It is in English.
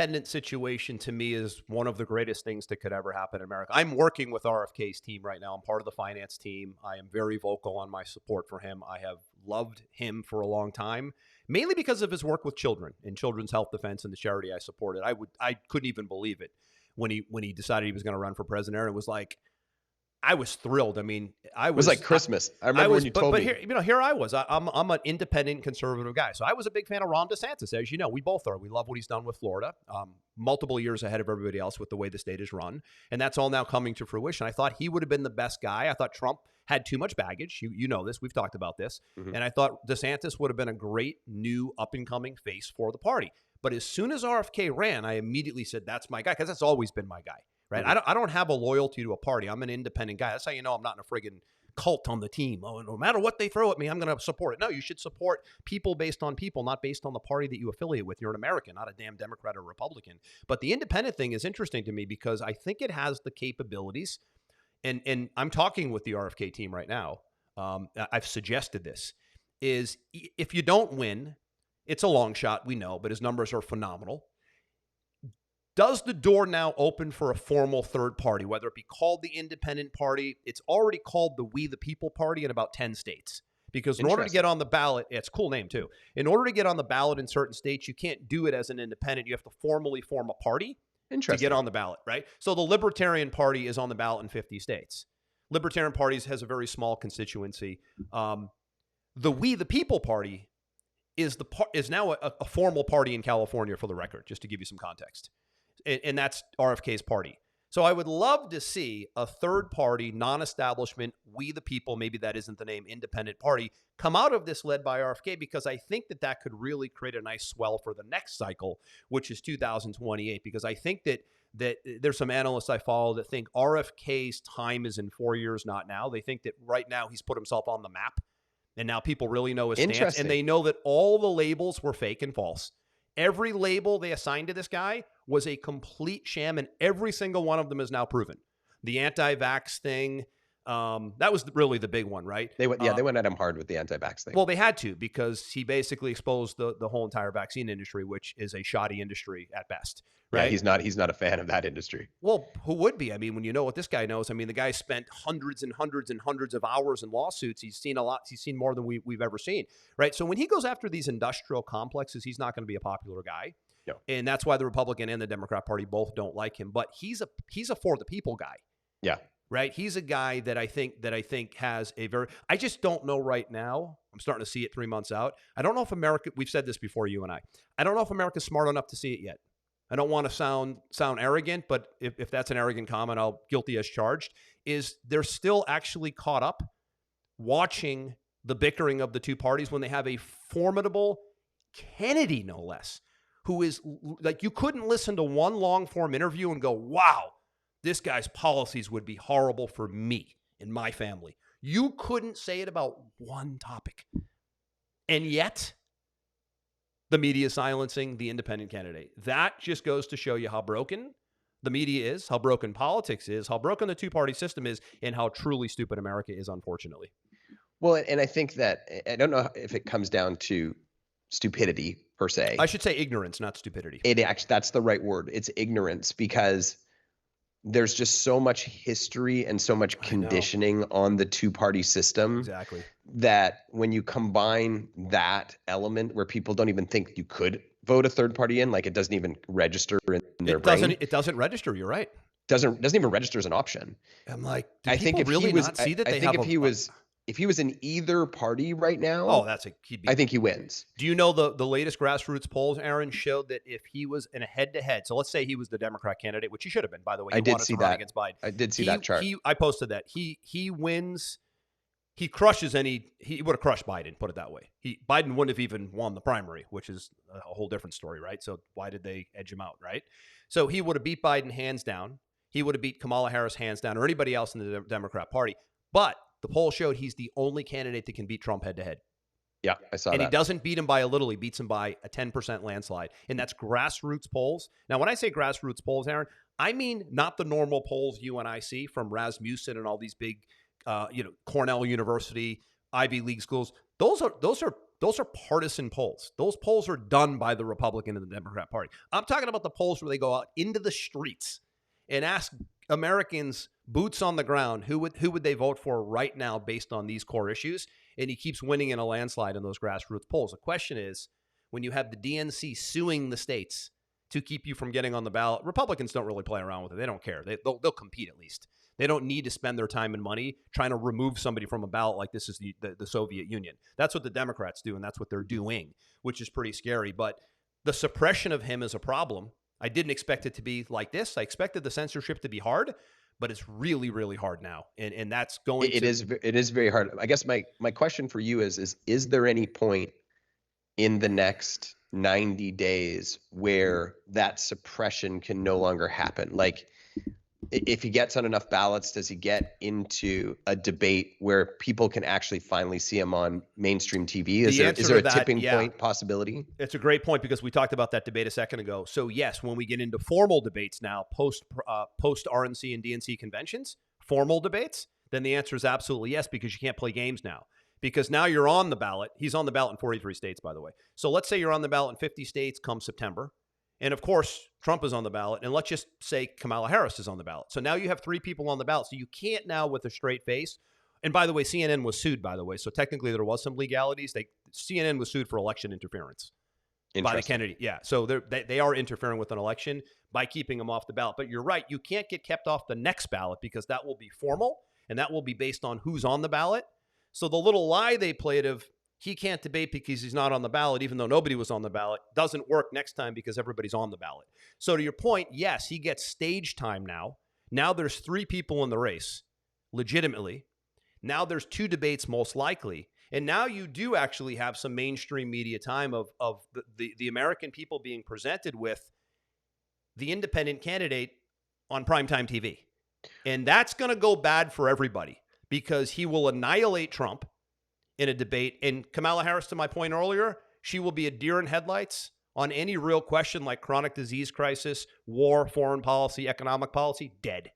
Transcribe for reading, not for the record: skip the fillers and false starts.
independent situation to me is one of the greatest things that could ever happen in America. I'm working with RFK's team right now. I'm part of the finance team. I am very vocal on my support for him. I have loved him for a long time, mainly because of his work with children in children's health defense and the charity I supported. I couldn't even believe it when he decided he was going to run for president. It was like, I was thrilled. I mean, it was like Christmas. I remember when you told me. Here I was. I'm an independent conservative guy. So I was a big fan of Ron DeSantis, as you know. We both are. We love what he's done with Florida, multiple years ahead of everybody else with the way the state is run. And that's all now coming to fruition. I thought he would have been the best guy. I thought Trump had too much baggage. You know this. We've talked about this. Mm-hmm. And I thought DeSantis would have been a great new up-and-coming face for the party. But as soon as RFK ran, I immediately said, that's my guy, because that's always been my guy. Right. Mm-hmm. I don't have a loyalty to a party. I'm an independent guy. That's how you know I'm not in a friggin' cult on the team. Oh, no matter what they throw at me, I'm going to support it. No, you should support people based on people, not based on the party that you affiliate with. You're an American, not a damn Democrat or Republican. But the independent thing is interesting to me because I think it has the capabilities. And I'm talking with the RFK team right now. I've suggested this is if you don't win, it's a long shot, we know, but his numbers are phenomenal. Does the door now open for a formal third party, whether it be called the Independent Party? It's already called the We the People Party in about 10 states. Because in order to get on the ballot, it's a cool name too. In order to get on the ballot in certain states, you can't do it as an independent. You have to formally form a party to get on the ballot, right? So the Libertarian Party is on the ballot in 50 states. Libertarian Party has a very small constituency. The We the People Party is now a formal party in California, for the record, just to give you some context. And that's RFK's party. So I would love to see a third party, non-establishment, We the People, maybe that isn't the name, independent party, come out of this led by RFK, because I think that could really create a nice swell for the next cycle, which is 2028. Because I think that there's some analysts I follow that think RFK's time is in 4 years, not now. They think that right now he's put himself on the map, and now people really know his stance, and they know that all the labels were fake and false. Every label they assigned to this guy was a complete sham, and every single one of them is now proven. The anti-vax thing, that was really the big one, right? They went at him hard with the anti-vax thing. Well, they had to, because he basically exposed the whole entire vaccine industry, which is a shoddy industry at best, right? Yeah, he's not a fan of that industry. Well, who would be? I mean, when you know what this guy knows, I mean, the guy spent hundreds and hundreds and hundreds of hours in lawsuits. He's seen a lot. He's seen more than we've ever seen, right? So when he goes after these industrial complexes, he's not going to be a popular guy. No. And that's why the Republican and the Democrat Party both don't like him. But he's a for the people guy. Yeah. Right. He's a guy that I think has a very, I just don't know right now. I'm starting to see it 3 months out. I don't know if America, we've said this before, you and I don't know if America's smart enough to see it yet. I don't want to sound arrogant, but if that's an arrogant comment, I'll guilty as charged, is they're still actually caught up watching the bickering of the two parties when they have a formidable Kennedy, no less, who is like, you couldn't listen to one long form interview and go, wow, this guy's policies would be horrible for me and my family. You couldn't say it about one topic. And yet, the media is silencing the independent candidate. That just goes to show you how broken the media is, how broken politics is, how broken the two-party system is, and how truly stupid America is, unfortunately. Well, and I think that, I don't know if it comes down to stupidity per se. I should say ignorance, not stupidity. That's the right word. It's ignorance, because there's just so much history and so much conditioning on the two-party system. Exactly. That when you combine that element where people don't even think you could vote a third party in, like it doesn't even register in their brain. It doesn't register. You're right. Doesn't even register as an option. I'm like, I think if really not see that they have if he was in either party right now, I think he wins. Do you know the latest grassroots polls, Aaron, showed that if he was in a head-to-head, so let's say he was the Democrat candidate, which he should have been, by the way. I did see that against Biden. I did see that chart. I posted that. He wins. He crushes he would have crushed Biden, put it that way. Biden wouldn't have even won the primary, which is a whole different story, right? So why did they edge him out, right? So he would have beat Biden hands down. He would have beat Kamala Harris hands down, or anybody else in the Democrat Party. But the poll showed he's the only candidate that can beat Trump head-to-head. Yeah, I saw that. And he doesn't beat him by a little. He beats him by a 10% landslide. And that's grassroots polls. Now, when I say grassroots polls, Aaron, I mean not the normal polls you and I see from Rasmussen and all these big, Cornell University, Ivy League schools. Those are those are partisan polls. Those polls are done by the Republican and the Democrat Party. I'm talking about the polls where they go out into the streets and ask Americans, boots on the ground, who would they vote for right now based on these core issues? And he keeps winning in a landslide in those grassroots polls. The question is, when you have the DNC suing the states to keep you from getting on the ballot, Republicans don't really play around with it. They don't care. They'll compete at least. They don't need to spend their time and money trying to remove somebody from a ballot like this is the Soviet Union. That's what the Democrats do, and that's what they're doing, which is pretty scary. But the suppression of him is a problem. I didn't expect it to be like this. I expected the censorship to be hard, but it's really, really hard now. And that's going it is very hard. I guess my question for you is there any point in the next 90 days where that suppression can no longer happen? Like, if he gets on enough ballots, does he get into a debate where people can actually finally see him on mainstream TV? Is there a tipping point possibility? It's a great point, because we talked about that debate a second ago. So yes, when we get into formal debates now, post RNC and DNC conventions, formal debates, then the answer is absolutely yes, because you can't play games now. Because now you're on the ballot. He's on the ballot in 43 states, by the way. So let's say you're on the ballot in 50 states come September. And of course, Trump is on the ballot. And let's just say Kamala Harris is on the ballot. So now you have 3 people on the ballot. So you can't now, with a straight face. And by the way, CNN was sued, by the way. So technically there was some legalities. CNN was sued for election interference by the Kennedy. Yeah. So they are interfering with an election by keeping them off the ballot. But you're right. You can't get kept off the next ballot, because that will be formal and that will be based on who's on the ballot. So the little lie they played of he can't debate because he's not on the ballot, even though nobody was on the ballot, doesn't work next time because everybody's on the ballot. So to your point, yes, he gets stage time now. Now there's 3 people in the race, legitimately. Now there's 2 debates, most likely. And now you do actually have some mainstream media time of the American people being presented with the independent candidate on primetime TV. And that's going to go bad for everybody, because he will annihilate Trump in a debate. And Kamala Harris, to my point earlier, she will be a deer in headlights on any real question like chronic disease crisis, war, foreign policy, economic policy, dead.